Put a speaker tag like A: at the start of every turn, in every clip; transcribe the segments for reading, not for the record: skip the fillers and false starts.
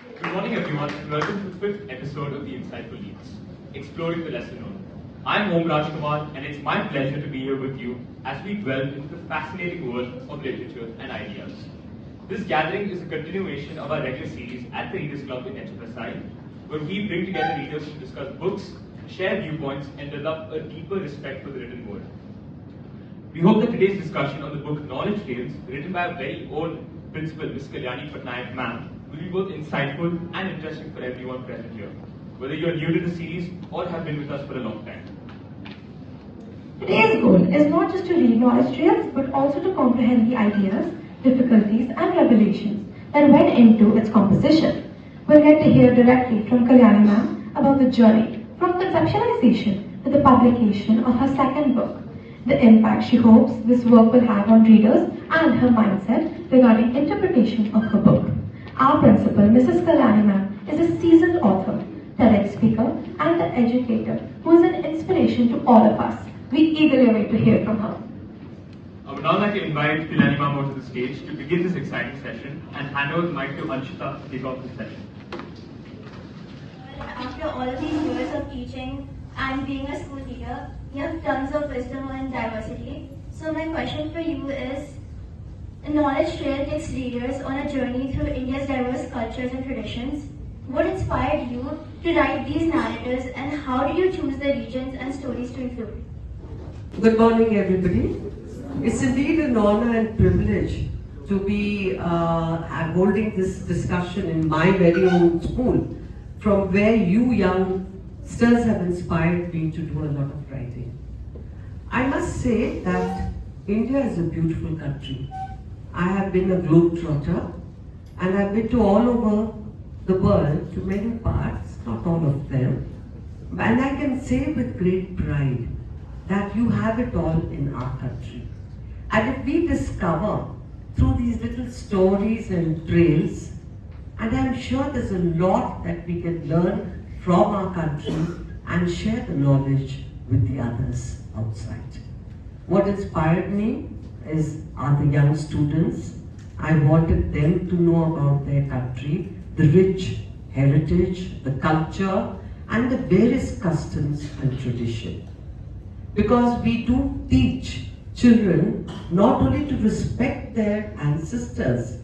A: Good morning, everyone, and welcome to the fifth episode of the Insightful Leads, Exploring the Lesser Known. I'm Om Rajkumar, and it's my pleasure to be here with you as we delve into the fascinating world of literature and ideas. This gathering is a continuation of our regular series at the Readers Club in HFSI, where we bring together readers to discuss books, share viewpoints, and develop a deeper respect for the written word. We hope that today's discussion on the book Knowledge Tales, written by a very old principal, Miss Kalyani Patnaik ma'am, will be both insightful and interesting for everyone present here, whether you're new to the series or have been with us for a long time.
B: Today's goal is not just to read knowledge trails, but also to comprehend the ideas, difficulties, and revelations that went into its composition. We'll get to hear directly from Kalyani ma'am about the journey from conceptualization to the publication of her second book, the impact she hopes this work will have on readers, and her mindset regarding interpretation of her book. Our principal, Mrs. Kalyani ma'am, is a seasoned author, TEDx speaker, and an educator who is an inspiration to all of us. We eagerly await to hear from her.
A: I would now like to invite Kalyani ma'am onto the stage to begin this exciting session and hand over the mic to Anshita to kick off the session.
C: After all of these years of teaching and being a school teacher, you have tons of wisdom on diversity. So my question for you is, Knowledge Trail takes readers on a journey through India's diverse cultures and traditions. What inspired you to write these narratives, and how do you choose the regions and stories to include?
D: Good morning, everybody. It's indeed an honor and privilege to be holding this discussion in my very own school, from where you youngsters have inspired me to do a lot of writing. I must say that India is a beautiful country. I have been a globetrotter, and I've been to all over the world, to many parts, not all of them. And I can say with great pride that you have it all in our country. And if we discover through these little stories and trails, and I'm sure there's a lot that we can learn from our country and share the knowledge with the others outside. What inspired me are the young students. I wanted them to know about their country, the rich heritage, the culture, and the various customs and tradition. Because we do teach children not only to respect their ancestors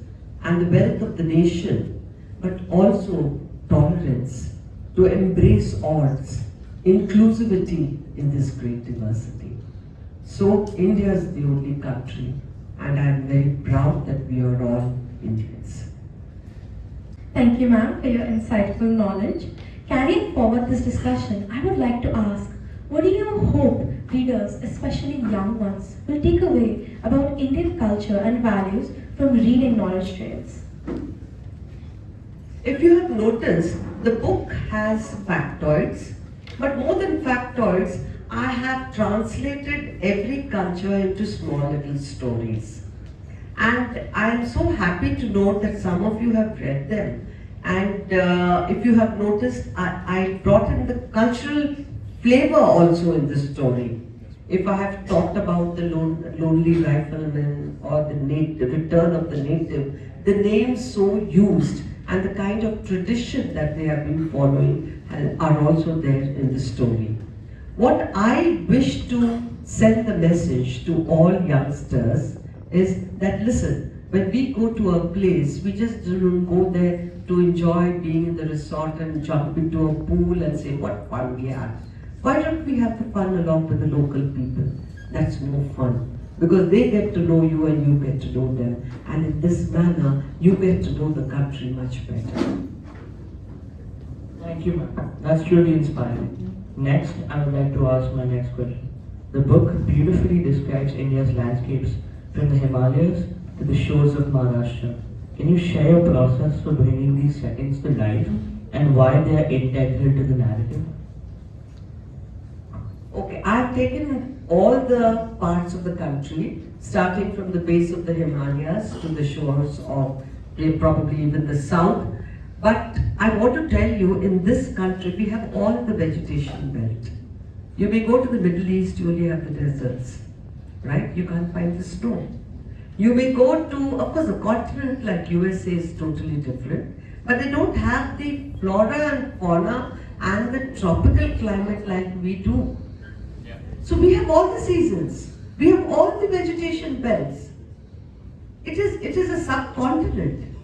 D: and the wealth of the nation, but also tolerance, to embrace odds, inclusivity in this great diversity. So India is the only country, and I am very proud that we are all Indians.
B: Thank you, ma'am, for your insightful knowledge. Carrying forward this discussion, I would like to ask, what do you hope readers, especially young ones, will take away about Indian culture and values from reading Knowledge Trails?
D: If you have noticed, the book has factoids, but more than factoids, I have translated every culture into small little stories. And I am so happy to note that some of you have read them. And if you have noticed, I brought in the cultural flavor also in this story. If I have talked about the lonely rifleman or the return of the native, the names so used and the kind of tradition that they have been following are also there in the story. What I wish to send the message to all youngsters is that, listen, when we go to a place, we just don't go there to enjoy being in the resort and jump into a pool and say what fun we had. Why don't we have the fun along with the local people? That's more fun, because they get to know you and you get to know them. And in this manner, you get to know the country much better.
E: Thank you, ma'am. That's truly inspiring. Next, I would like to ask my next question. The book beautifully describes India's landscapes from the Himalayas to the shores of Maharashtra. Can you share your process for bringing these settings to life and why they are integral to the narrative?
D: Okay, I've taken all the parts of the country, starting from the base of the Himalayas to the shores of probably even the south. But I want to tell you, in this country, we have all the vegetation belt. You may go to the Middle East, you only have the deserts, right? You can't find the snow. You may go to, of course, a continent like USA is totally different. but they don't have the flora and fauna and the tropical climate like we do.
A: Yeah.
D: So we have all the seasons, we have all the vegetation belts. It is a subcontinent,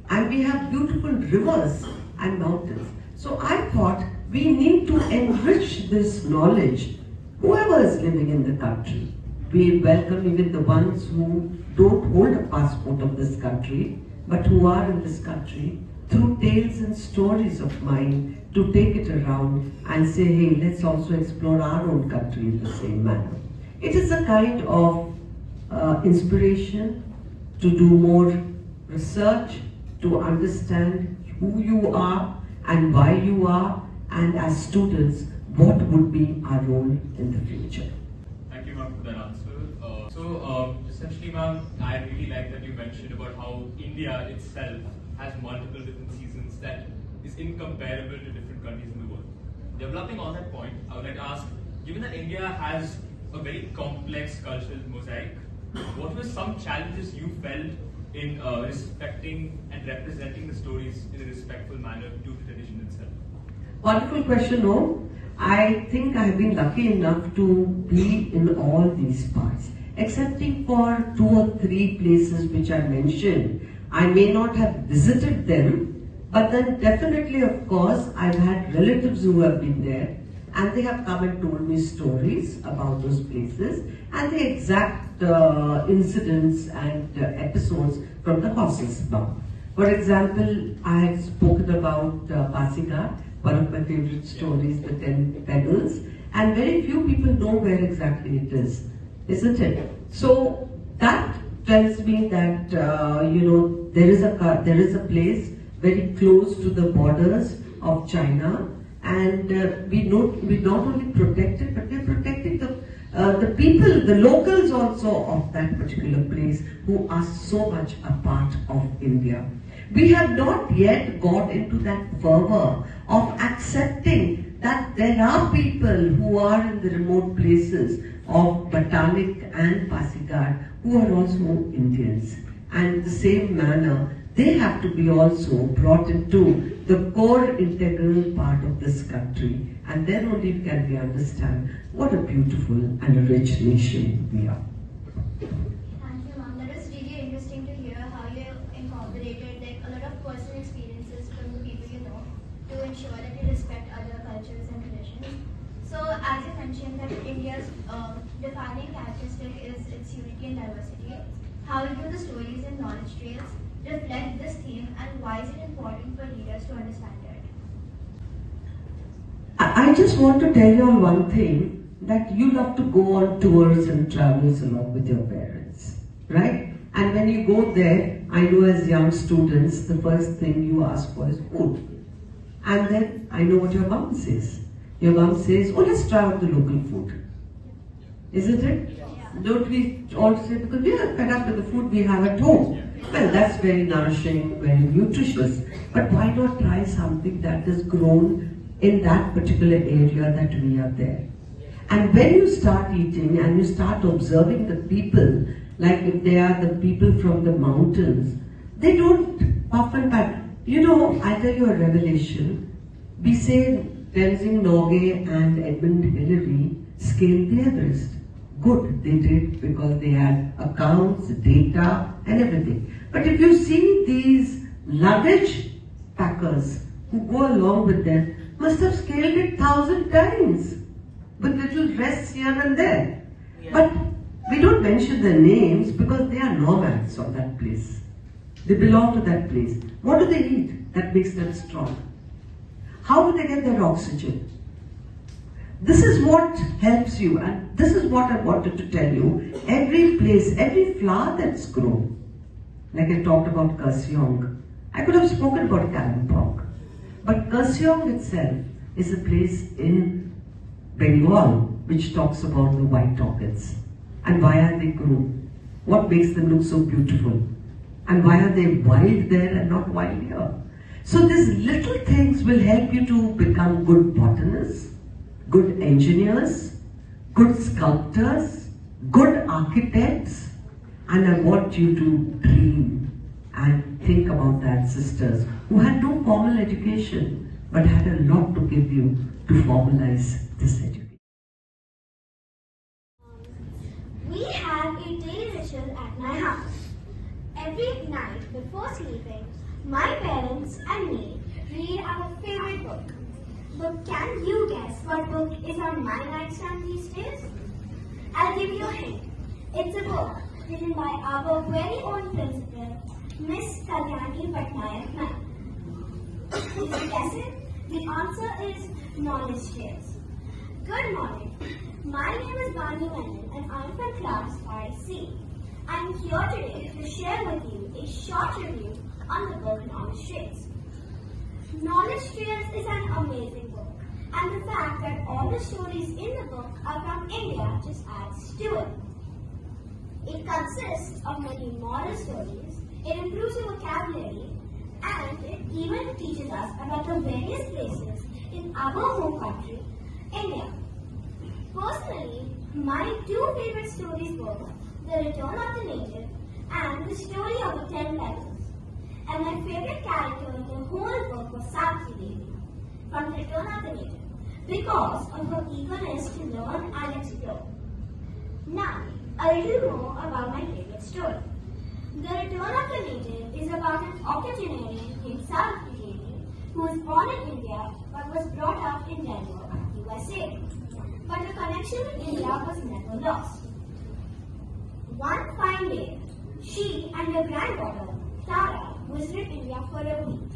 D: and we have beautiful rivers and mountains. So I thought we need to enrich this knowledge, whoever is living in the country. We welcome even the ones who don't hold a passport of this country, but who are in this country, through tales and stories of mine, to take it around and say, hey, let's also explore our own country in the same manner. It is a kind of inspiration to do more research, to understand who you are and why you are, and as students, what would be our role in the future.
A: Thank you, ma'am, for that answer. Essentially, ma'am, I really like that you mentioned about how India itself has multiple different seasons that is incomparable to different countries in the world. Developing on that point, I would like to ask, given that India has a very complex cultural mosaic, what were some challenges you felt in respecting and representing the stories in a respectful manner to the tradition itself?
D: Wonderful question, no? I think I have been lucky enough to be in all these parts. Excepting for 2 or 3 places which I mentioned, I may not have visited them, but then definitely, of course, I've had relatives who have been there, and they have come and told me stories about those places and the exact incidents and episodes from the horse's mouth. For example, I had spoken about Pasighat, one of my favorite stories, the 10 Pedals, and very few people know where exactly it is, isn't it? So that tells me that there is a place very close to the borders of China, and we not only protect it, but we are protecting the people, the locals also of that particular place, who are so much a part of India. We have not yet got into that fervor of accepting that there are people who are in the remote places of Patnaik and Pasighat who are also Indians. And in the same manner, they have to be also brought into the core integral part of this country, and then only can we understand what a beautiful and a rich nation we are.
C: Thank you, ma'am. That was really interesting to hear how you incorporated a lot of personal experiences from the people you know to ensure that you respect other cultures and traditions. So, as you mentioned that India's defining characteristic is its unity and diversity, how do the stories and knowledge trails reflect this theme, and why is it important for readers to understand it?
D: I just want to tell you all one thing, that you love to go on tours and travels along with your parents, right? And when you go there, I know as young students, the first thing you ask for is food. And then I know what your mom says. Your mom says, oh, let's try out the local food. Isn't it?
C: Yeah.
D: Don't we all say, because we are fed up with the food we have at home. Well, that's very nourishing, very nutritious. But why not try something that is grown in that particular area that we are there? And when you start eating and you start observing the people, like if they are the people from the mountains, they don't puff and pat. You know, I tell you a revelation. We say Tenzing Norgay and Edmund Hillary scaled the Everest. Good, they did, because they had accounts, data, and everything. But if you see these luggage packers who go along with them, must have scaled it 1,000 times, with little rests here and there.
F: Yeah.
D: But we don't mention their names because they are nomads of that place. They belong to that place. What do they eat that makes them strong? How do they get their oxygen? This is what helps you, and this is what I wanted to tell you. Every place, every flower that's grown, like I talked about Kurseong, I could have spoken about Kalimpong, but Kurseong itself is a place in Bengal which talks about the white orchids. And why are they grown? What makes them look so beautiful? And why are they wild there and not wild here? So these little things will help you to become good botanists, good engineers, good sculptors, good architects, and I want you to dream and think think about that, sisters, who had no formal education but had a lot to give you to formalize this education?
C: We have a daily ritual at my house. Every night before sleeping, my parents and me read our favorite book. But can you guess what book is on my nightstand these days? I'll give you a hint. It's a book written by our very own principal, Miss Kalyani Patnaik ma'am. Did you guess it? The answer is Knowledge Shares. Good morning. My name is Bani Menon and I'm from class 5C. I'm here today to share with you a short review on the book Knowledge Shares. Knowledge Shares is an amazing book, and the fact that all the stories in the book are from India just adds to it. It consists of many moral stories, it improves your vocabulary, and it even teaches us about the various places in our home country, India. Personally, my two favorite stories were The Return of the Native and The Story of the 10 Letters. And my favorite character in the whole book was Savitri Devi from The Return of the Native because of her eagerness to learn and explore. Now, a little more about my favorite story. The Return of the Native is about an octogenarian named Savitri Devi who was born in India but was brought up in Denver, USA. But the connection with India was never lost. One fine day, she and her granddaughter, Tara, visited India for a week.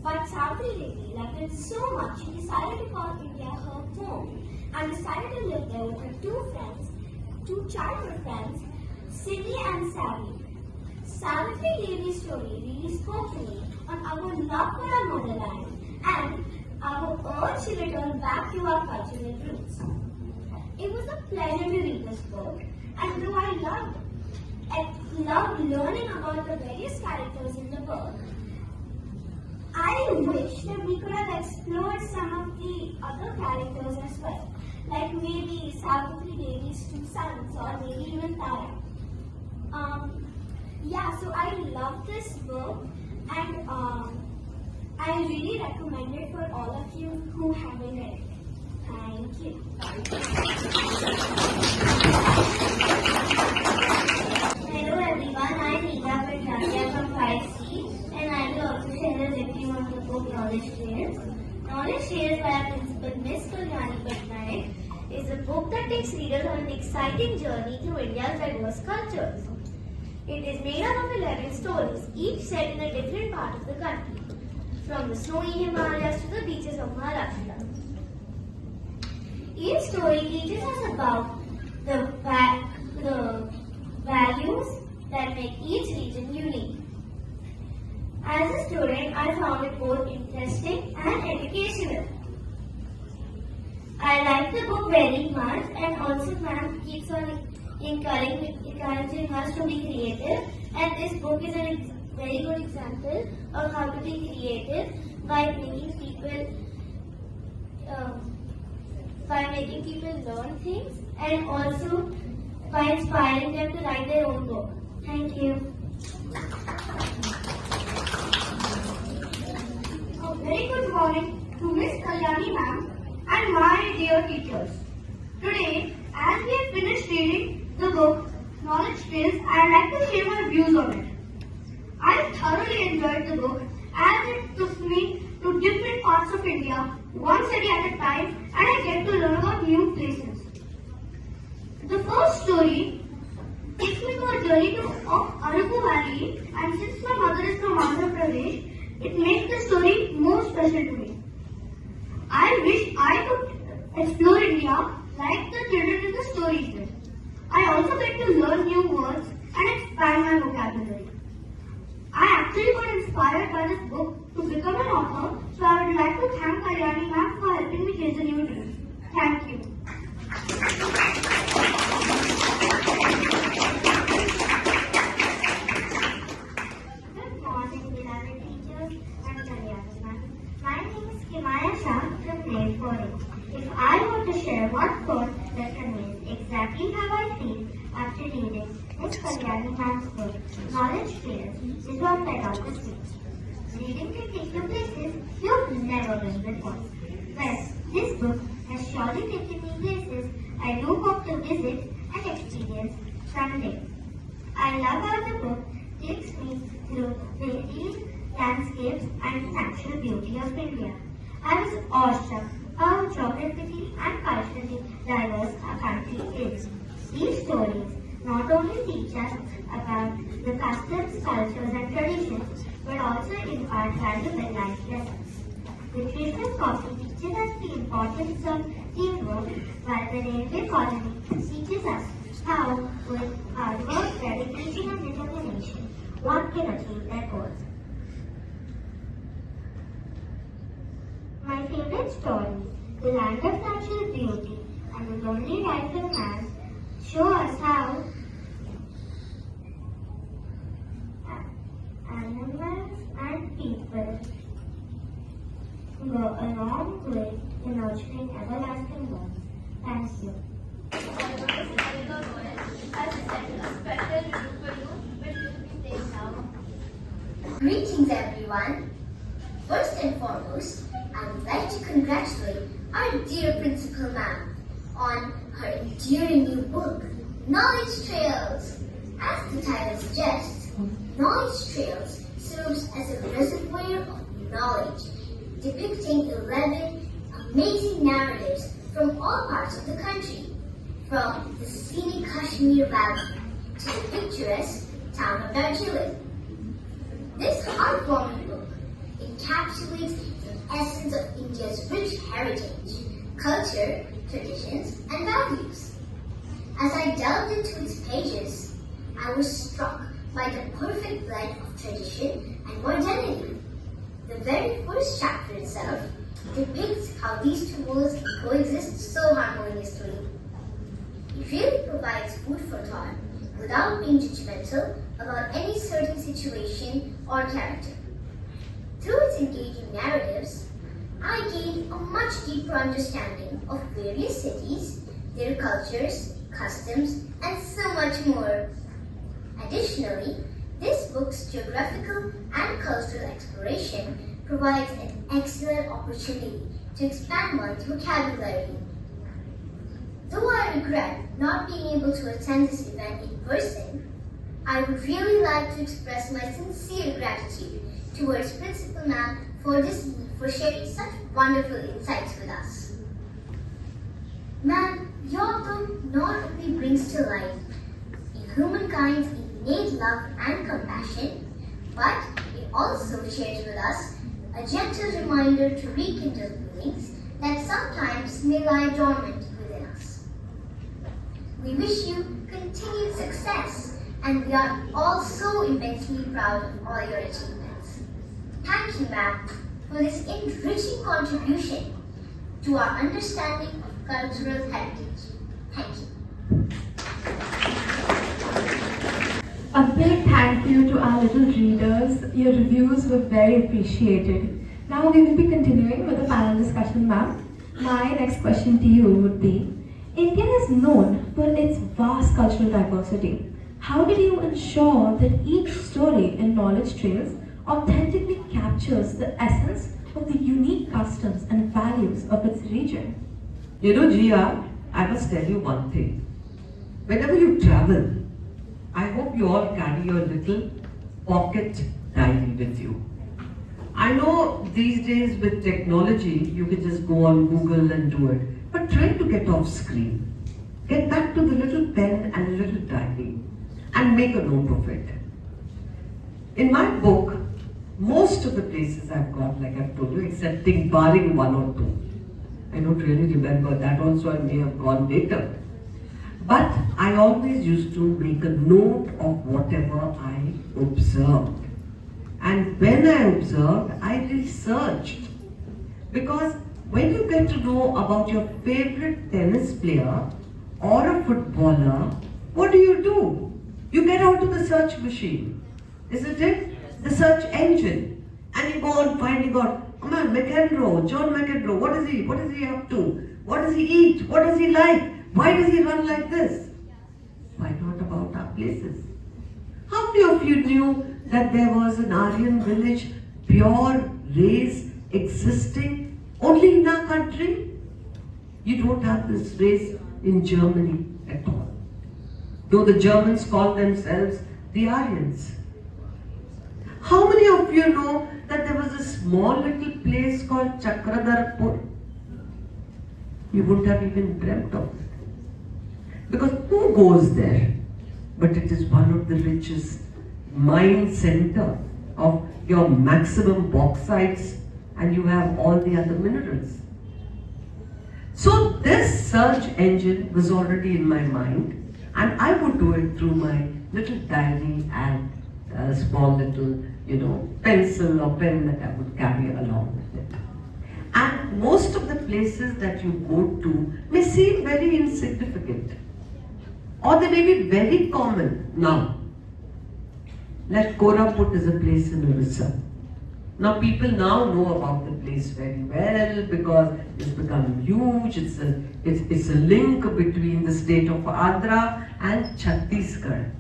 C: But Savitri Devi loved it so much she decided to call India her home and decided to live there with her two childhood friends, Sydney and Sally. Savitri Devi's story really spoke to me on our love for our motherland and our urge to return back to our cultural roots. It was a pleasure to read this book, and though I loved learning about the various characters in the book, I wish that we could have explored some of the other characters as well, like maybe Savitri Devi's two sons or maybe even Tara. So I love this book and I really recommend it for all of you who haven't read it. Thank you. Hello everyone, I'm Nita Kalyani from 5C and I will also share a review on the book Knowledge Shares. Knowledge Shares by our principal Miss Kalyani Patnaik is a book that takes readers on an exciting journey through India's diverse cultures. It is made up of 11 stories, each set in a different part of the country, from the snowy Himalayas to the beaches of Maharashtra. Each story teaches us about the values that make each region unique. As a student, I found it both interesting and educational. I like the book very much, and also ma'am keeps on encouraging us to be creative, and this book is a very good example of how to be creative by making people learn things and also by inspiring them to write their own book. Thank you. A very good morning to Miss Kalyani ma'am and my dear teachers. Today, as we have finished reading the book Knowledge Shares, I'd like to share my views on it. I thoroughly enjoyed the book as it took me to different parts of India, one city at a time, and I get to learn about new places. The first story takes me to a journey of Araku Valley, and since my mother is from Andhra Pradesh, it makes the story more special to me. I wish I could explore India like the children in the stories did. I also get to learn new words and expand my vocabulary. I actually got inspired by this book to become an author, so I would like to thank Kalyani ma'am for helping me chase a new dream. Thank you. Good morning, beloved teachers and Kalyani ma'am. My name is Kimaya Shah from grade 4. If I were to share one quote that conveys exactly how I feel after reading Miss Kalyani ma'am's book, Knowledge trails is what let out the streets. Reading can take you places you've never been before. Well, this book has surely taken me places I do hope to visit and experience someday. I love how the book takes me through varied landscapes and the natural beauty of India. I was awestruck how geographically and culturally diverse our country is. These stories not only teach us about the customs, cultures and traditions, but also impart valuable life lessons. The Christmas coffee teaches us the importance of teamwork, while the railway colony teaches us how, with hard work, dedication and determination, one can achieve their goals. My favorite stories, The Land of Natural Beauty and The Lonely Rifleman, show us how animals and people go a long way in nurturing everlasting bonds. Thank you.
F: Greetings everyone. First and foremost, I would like to congratulate our dear Principal Ma'am on her endearing new book, Knowledge Trails. As the title suggests, Knowledge Trails serves as a reservoir of knowledge, depicting 11 amazing narratives from all parts of the country, from the scenic Kashmir Valley to the picturesque town of Darjeeling. This heartwarming book encapsulates the essence of India's rich heritage, culture, traditions, and values. As I delved into its pages, I was struck by the perfect blend of tradition and modernity. The very first chapter itself depicts how these two worlds coexist so harmoniously. It really provides food for thought without being judgmental about any certain situation or character. Through its engaging narratives, I gained a much deeper understanding of various cities, their cultures, customs, and so much more. Additionally, this book's geographical and cultural exploration provides an excellent opportunity to expand one's vocabulary. Though I regret not being able to attend this event in person, I would really like to express my sincere gratitude towards Principal Ma'am for sharing such wonderful insights with us. Ma'am, your book not only brings to life humankind's innate love and compassion, but it also shares with us a gentle reminder to rekindle feelings that sometimes may lie dormant within us. We wish you continued success, and we are all so immensely proud of all your achievements. Thank you, ma'am, for this enriching contribution to our understanding of cultural heritage. Thank you.
B: A big thank you to our little readers. Your reviews were very appreciated. Now we will be continuing with the panel discussion, ma'am. My next question to you would be, India is known for its vast cultural diversity. How did you ensure that each story in Knowledge Trails authentically captures the essence of the unique customs and values of its region?
D: You know, Gia, I must tell you one thing. Whenever you travel, I hope you all carry your little pocket diary with you. I know these days with technology, you can just go on Google and do it. But try to get off screen. Get back to the little pen and a little diary and make a note of it. In my book, most of the places I've got, like I've told you, excepting barring one or two. I don't really remember that also, I may have gone later. But I always used to make a note of whatever I observed. And when I observed, I researched. Because when you get to know about your favorite tennis player or a footballer, what do? You get onto the search machine, isn't it? The search engine. And you go on finding out, oh man, John McEnroe, what is he up to? What does he eat? What does he like? Why does he run like this? Why not about our places? How many of you knew that there was an Aryan village, pure race, existing only in our country? You don't have this race in Germany at all. Though the Germans call themselves the Aryans. How many of you know that there was a small little place called Chakradarpur? You wouldn't have even dreamt of it. Because who goes there? But it is one of the richest mine center of your maximum bauxites, and you have all the other minerals. So this search engine was already in my mind, and I would do it through my little diary and a small little, pencil or pen that I would carry along with it. And most of the places that you go to may seem very insignificant, or they may be very common now. Like Koraput is a place in Orissa. Now people now know about the place very well because it's become huge. It's a link between the state of Andhra and Chhattisgarh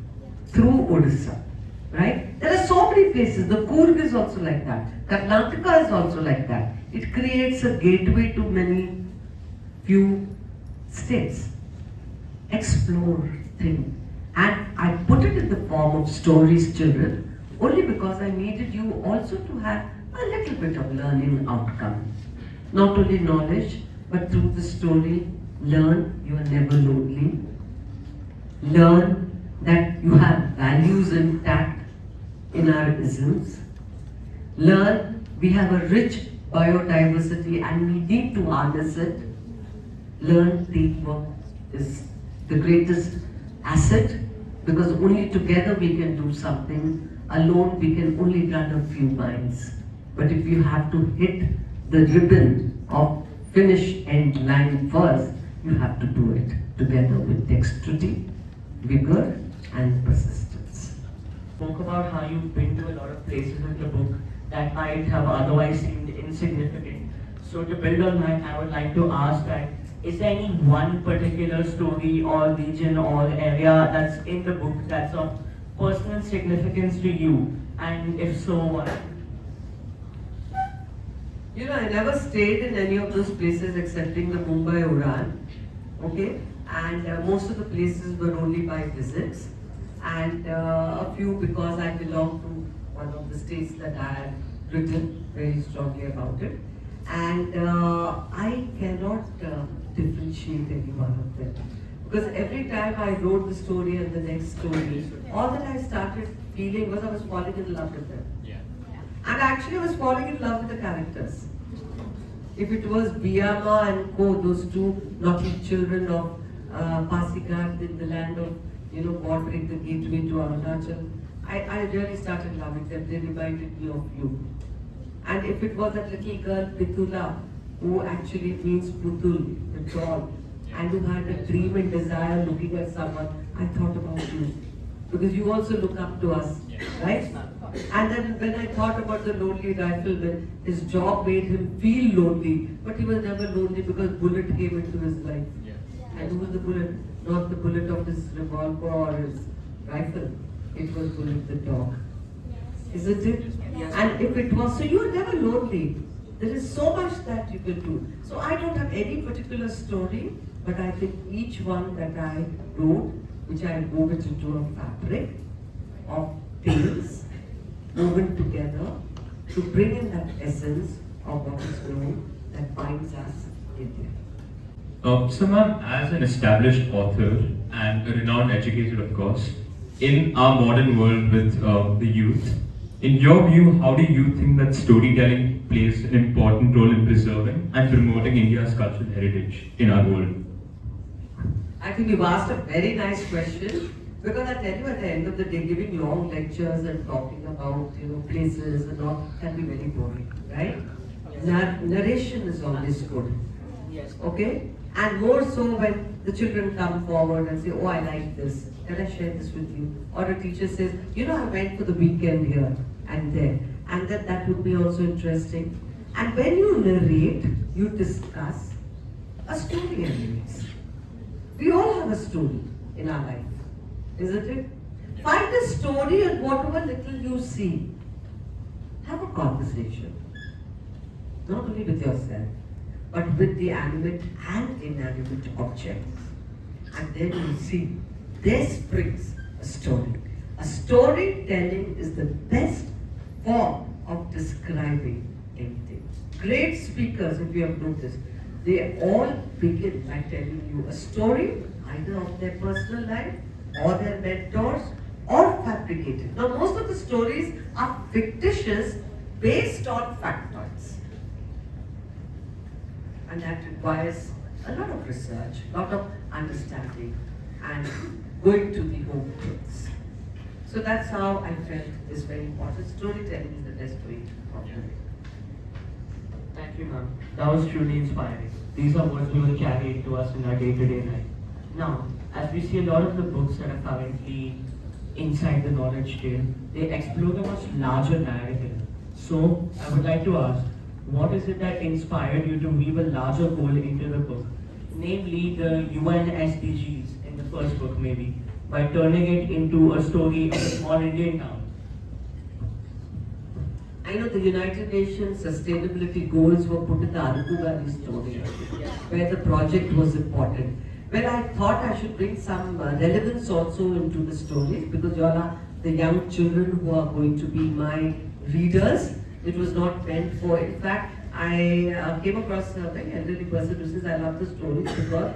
D: through Orissa. Right? There are so many places. The Coorg is also like that. Karnataka is also like that. It creates a gateway to many few states. Explore, think. And I put it in the form of stories, children, only because I needed you also to have a little bit of learning outcome. Not only knowledge, but through the story, learn you are never lonely. Learn that you have values intact in our isms. Learn we have a rich biodiversity and we need to harness it. Learn teamwork is the greatest asset, because only together we can do something. Alone we can only run a few miles. But if you have to hit the ribbon of finish end line first, you have to do it together with dexterity, vigor and persistence.
E: Spoke about how you've been to a lot of places in the book that might have otherwise seemed insignificant. So to build on that, I would like to ask that, is there any one particular story or region or area that's in the book that's of personal significance to you? And if so, what?
D: I never stayed in any of those places excepting the Mumbai Uran. Okay? And most of the places were only by visits. And a few because I belong to one of the states that I had written very strongly about it. And I cannot differentiate any one of them. Because every time I wrote the story and the next story, all that I started feeling was I was falling in love with them. And actually I was falling in love with the characters. If it was Biyama and Co, those two naughty children of Pasighat in the land of, bordering the gateway to Arunachal, I really started loving them. They reminded me of you. And if it was that little girl, Pitula, who actually means Putul, the doll, and who had a dream and desire looking at someone, I thought about you. Because you also look up to us, right? And then when I thought about the lonely rifleman, his job made him feel lonely, but he was never lonely because bullet came into his life. And who was the bullet? Not the bullet of his revolver or his rifle. It was Bullet the dog. Isn't it? And if it was, so you are never lonely. There is so much that you can do. So I don't have any particular story, but I think each one that I wrote, which I wove it into a fabric of tales woven together to bring in that essence of what is known that binds us India.
A: So ma'am, as an established author and a renowned educator of course, in our modern world with the youth, in your view, how do you think that storytelling plays an important role in preserving and promoting India's cultural heritage in our world?
D: I think you've asked a very nice question, because I tell you at the end of the day, giving long lectures and talking about places and all can be very boring, right? Narration is always good.
E: Yes.
D: Okay? And more so when the children come forward and say, oh, I like this, can I share this with you? Or a teacher says, I went for the weekend here and there. And that would be also interesting. And when you narrate, you discuss a story anyways. We all have a story in our life, isn't it? Find a story and whatever little you see, have a conversation. Not only with yourself, but with the animate and inanimate objects. And then you see, there springs a story. A storytelling is the best form of describing anything. Great speakers, if you have noticed, they all begin by telling you a story, either of their personal life, or their mentors, or fabricated. Now, most of the stories are fictitious based on factoids. And that requires a lot of research, a lot of understanding, and going to the home truths. So that's how I felt is very important. Storytelling is the best way of doing it.
E: Thank you, ma'am. That was truly inspiring. These are what we will carry into us in our day-to-day life. Now, as we see a lot of the books that are currently inside the knowledge trail, they explore a much larger narrative. So, I would like to ask, what is it that inspired you to weave a larger goal into the book? Namely, the UN SDGs in the first book, maybe, by turning it into a story of a small Indian town.
D: I know the United Nations sustainability goals were put in the Araku Valley story, where the project was important. Well, I thought I should bring some relevance also into the story, because you all are the young children who are going to be my readers. It was not meant for, in fact, I came across a very elderly person who says, I love the stories because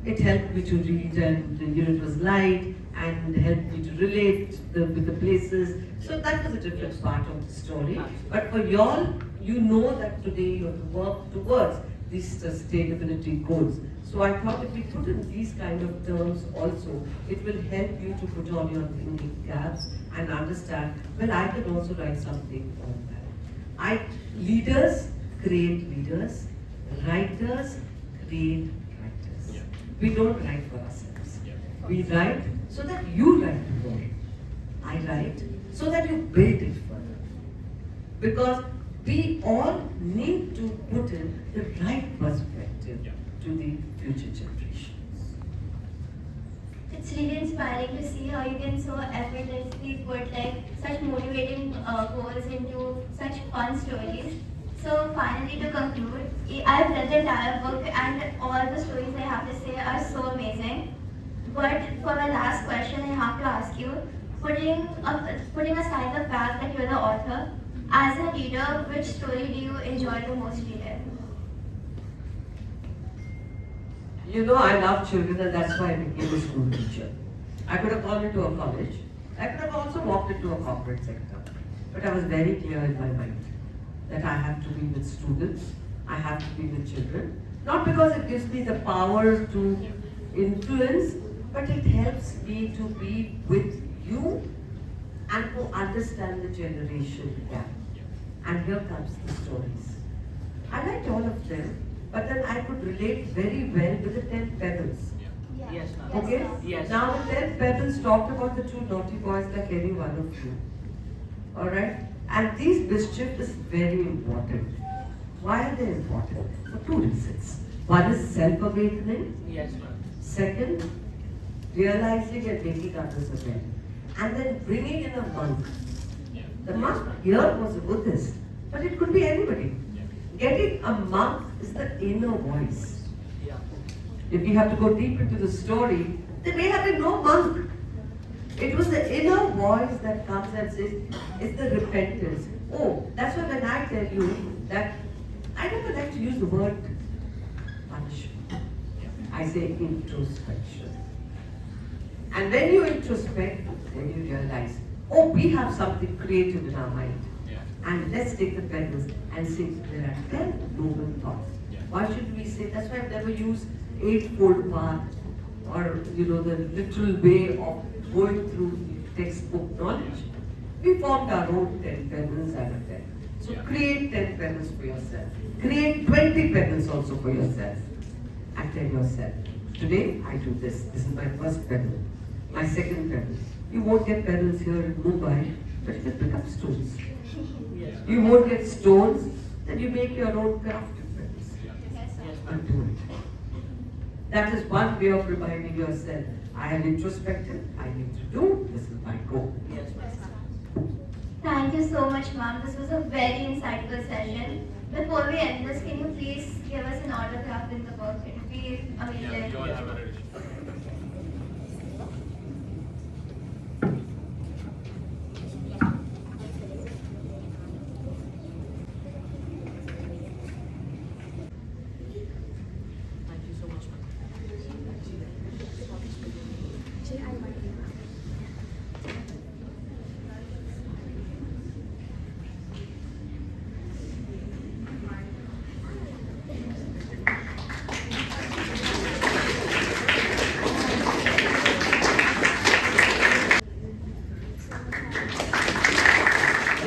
D: it helped me to read, and it was light and helped me to relate with the places. So that was a different part of the story. But for y'all, you know that today you have to work towards these sustainability goals. So I thought if we put in these kind of terms also, it will help you to put on your thinking caps and understand, well, I can also write something on that. Leaders create leaders, writers create writers. We don't write for ourselves. We write so that you write more. I write so that you build it further. Because we all need to put in the right perspective to the future generations.
C: It's really inspiring to see how you can so effortlessly put like such motivating goals into such fun stories. So finally, to conclude, I've read the entire book and all the stories I have to say are so amazing. But for my last question, I have to ask you, putting aside the fact that you're the author, as a reader, which story do you enjoy the most reading?
D: You know, I love children, and that's why I became a school teacher. I could have gone into a college. I could have also walked into a corporate sector. But I was very clear in my mind that I have to be with students, I have to be with children. Not because it gives me the power to influence, but it helps me to be with you and to understand the generation gap. And here comes the stories. I liked all of them, but then I could relate very well with the 10 pebbles.
E: Yes, ma'am.
D: Okay?
E: Yes.
D: Now the 10 pebbles talked about the two naughty boys like any one of you. Alright? And these mischief is very important. Why are they important? For two reasons. One is self-awakening.
E: Yes, ma'am.
D: Second, realizing and making others aware. And then bringing in a monk. The monk here was a Buddhist, but it could be anybody. Getting a monk is the inner voice. If you have to go deep into the story, there may have been no monk. It was the inner voice that comes and says, it's the repentance. Oh, that's why when I tell you that, I never like to use the word punishment. I say introspection. And when you introspect, then you realize, oh, we have something creative in our mind. And let's take the pebbles and say, there are 10 noble thoughts. Why should we say, that's why I've never used eightfold path or, the literal way of going through the textbook knowledge. We formed our own 10 pebbles out of 10. So create 10 pebbles for yourself. Create 20 pebbles also for yourself. And tell yourself, today I do this. This is my first pebble. My second pebble. You won't get pebbles here in Mumbai, but you can pick up stones. You won't get stones, then you make your own crafted pebbles. And do it. That is one way of reminding yourself I am introspective, I need to do, this is my goal.
C: Thank you so much, ma'am. This was a very insightful session. Before we end this, can you please give us an autograph in the book? It would be amazing.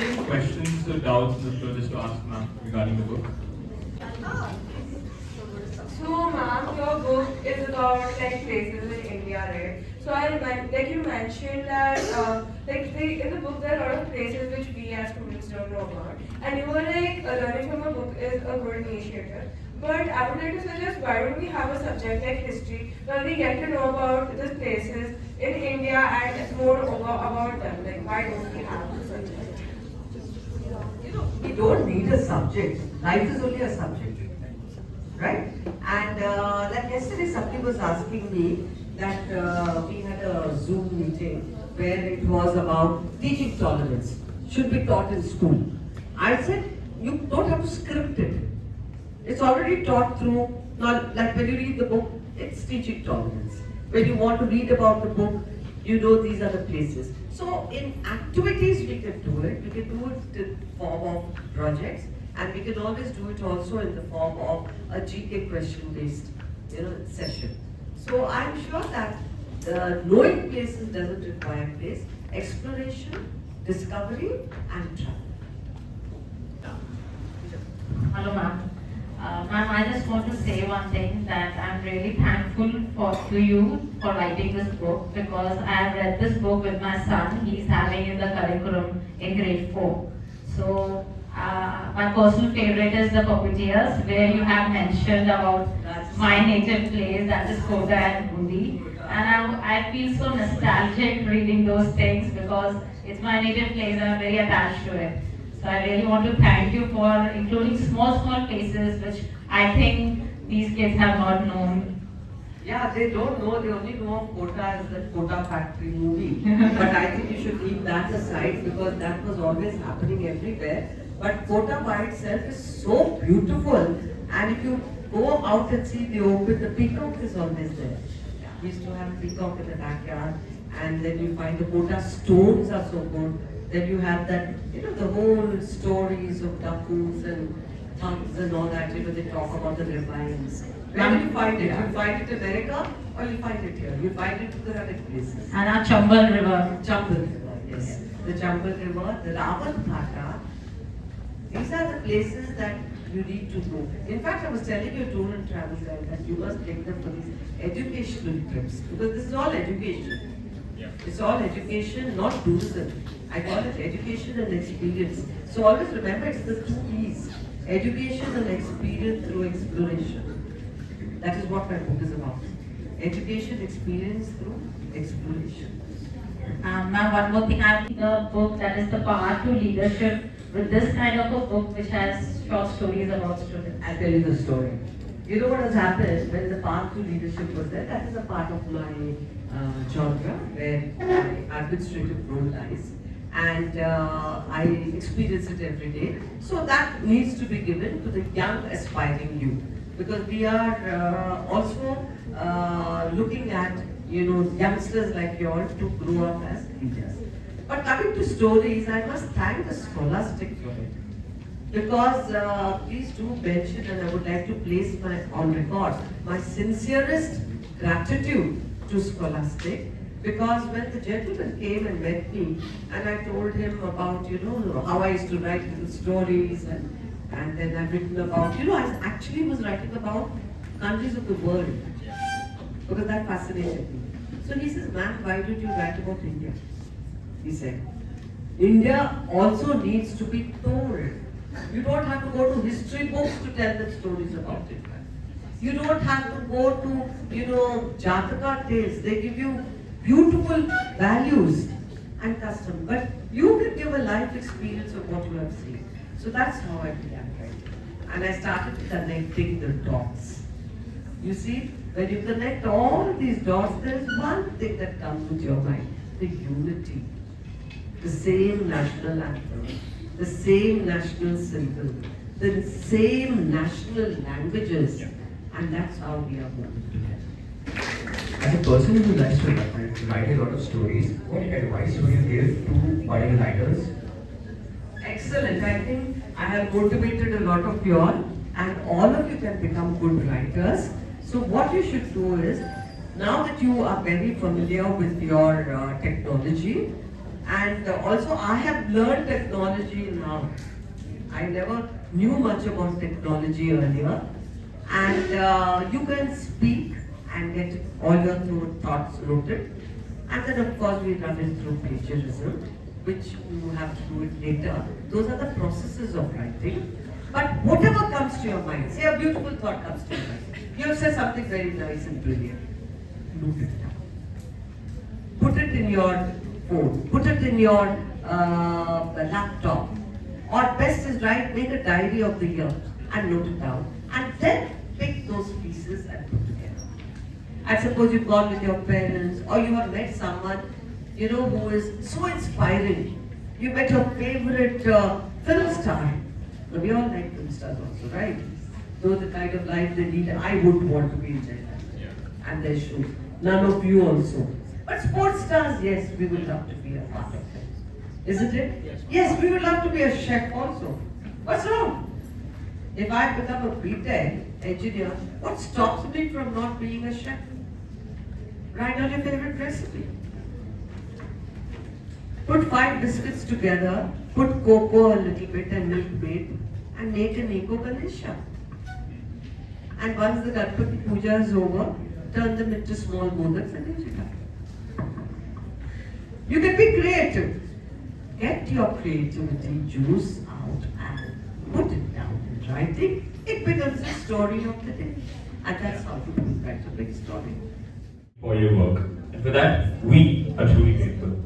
A: Any questions or doubts that you just to ask ma'am regarding the book?
B: So, ma'am, your book is about like places in India, right? So, like you mentioned that in the book there are a lot of places which we as students don't know about, and you were like learning from a book is a good initiative. But I would like to suggest, why don't we have a subject like history where we get to know about these places in India and more about them? Like, why don't we have a subject?
D: We don't need a subject. Life is only a subject, right? And like yesterday, somebody was asking me that we had a Zoom meeting where it was about teaching tolerance should be taught in school. I said you don't have to script it. It's already taught through. Now, like when you read the book, it's teaching tolerance. When you want to read about the book, you know these are the places. So in activities we can do it. We can do it in form of projects, and we can always do it also in the form of a GK question-based, session. So I'm sure that knowing places doesn't require place, exploration, discovery, and travel.
G: Hello, ma'am. Ma'am, I just want to say one thing, that I'm really thankful to you for writing this book, because I have read this book with my son. He's having in the curriculum in grade 4. So my personal favorite is the Puppeteers, where you have mentioned about my native place, that is Kota and Bundi. And I feel so nostalgic reading those things, because it's my native place and I'm very attached to it. So I really want to thank you for including small places which I think these kids have not known.
D: Yeah, they don't know, they only know of Kota as the Kota Factory movie. But I think you should leave that aside, because that was always happening everywhere. But Kota by itself is so beautiful, and if you go out and see the open, the peacock is always there. We used to have peacock in the backyard, and then you find the Kota stones are so good. Then you have that, the whole stories of Dakus and thugs and all that, they talk about the ravines. Where will you find it? You find it in America, or you find it here? You find it in the other places.
G: And our Chambal River.
D: Chambal River, yes. The Chambal River, the Ravan Bhata. These are the places that you need to know. In fact, I was telling your tour and travel guide that you must take them for these educational trips, because this is all education. It's all education, not tourism. I call it education and experience. So always remember, it's the 2 E's. Education and experience through exploration. That is what my book is about. Education, experience through exploration.
G: Ma'am, one more thing, I think the book that is the Path to Leadership, with this kind of a book which has short stories about students.
D: I'll tell you the story. You know what has happened when the Path to Leadership was there? That is a part of my genre where my administrative role lies, and I experience it every day. So that needs to be given to the young aspiring youth, because we are also looking at youngsters like you all to grow up as leaders. But coming to stories, I must thank the Scholastic for it. Because please do mention, and I would like to place on record my sincerest gratitude to Scholastic, because when the gentleman came and met me and I told him about how I used to write little stories, and then I've written about I actually was writing about countries of the world, because that fascinated me. So he says, "Ma'am, why did you write about India?" He said, "India also needs to be told. You don't have to go to history books to tell them stories about it." You don't have to go to, Jataka tales. They give you beautiful values and custom. But you can give a life experience of what you have seen. So that's how I began writing. And I started connecting the dots. You see, when you connect all these dots, there is one thing that comes with your mind, the unity. The same national anthem, the same national symbol, the same national languages, and that's how we are moving together.
H: As a person who likes to write a lot of stories, what advice would you give to budding writers?
D: Excellent. I think I have motivated a lot of you all, and all of you can become good writers. So what you should do is, now that you are very familiar with your technology, and also I have learned technology now. I never knew much about technology earlier. And you can speak and get all your thoughts noted. And then of course we run it through plagiarism, which you have to do it later. Those are the processes of writing. But whatever comes to your mind, say a beautiful thought comes to your mind. You have said something very nice and brilliant. Note it down. Put it in your phone, put it in your laptop, or best is make a diary of the year and note it down, and then pick those pieces and put together. I suppose you've gone with your parents, or you have met someone who is so inspiring. You met your favorite film star. Well, we all like film stars also, right? Those are the kind of life they lead. I would want to be in their life and their shoes. None of you also. But sports stars, yes, we would love to be a part of them. Isn't it? Yes, we would love to be a chef also. What's wrong? If I become a B.Tech engineer, what stops me from not being a chef? Write down your favorite recipe. Put 5 biscuits together, put cocoa a little bit and milk made, and make an Eco Ganesha. And once the Ganpati Puja is over, turn them into small modaks and eat it up. You can be creative. Get your creativity juice out and put it down in writing. It becomes the story of the day. And that's how you can write a big story.
A: For your work. And for that, we are truly grateful.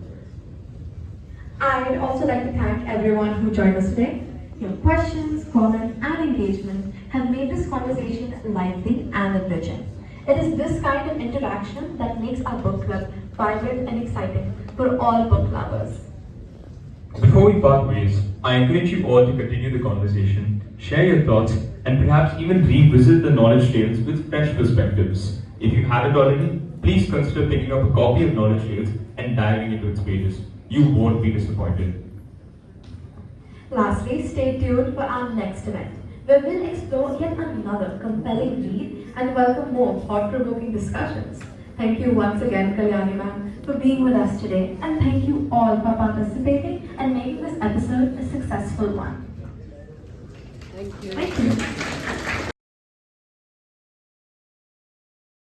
B: I'd also like to thank everyone who joined us today. Your questions, comments, and engagement have made this conversation lively and enriching. It is this kind of interaction that makes our book club vibrant and exciting for all book lovers.
A: Before we part ways, I encourage you all to continue the conversation, share your thoughts, and perhaps even revisit the knowledge trails with fresh perspectives. If you haven't already, please consider picking up a copy of Knowledge Trails and diving into its pages. You won't be disappointed.
B: Lastly, stay tuned for our next event, where we'll explore yet another compelling read and welcome more thought-provoking discussions. Thank you once again, Kalyani ma'am, for being with us today, and thank you all for participating and making this episode a successful one.
D: Thank you.
B: Thank you.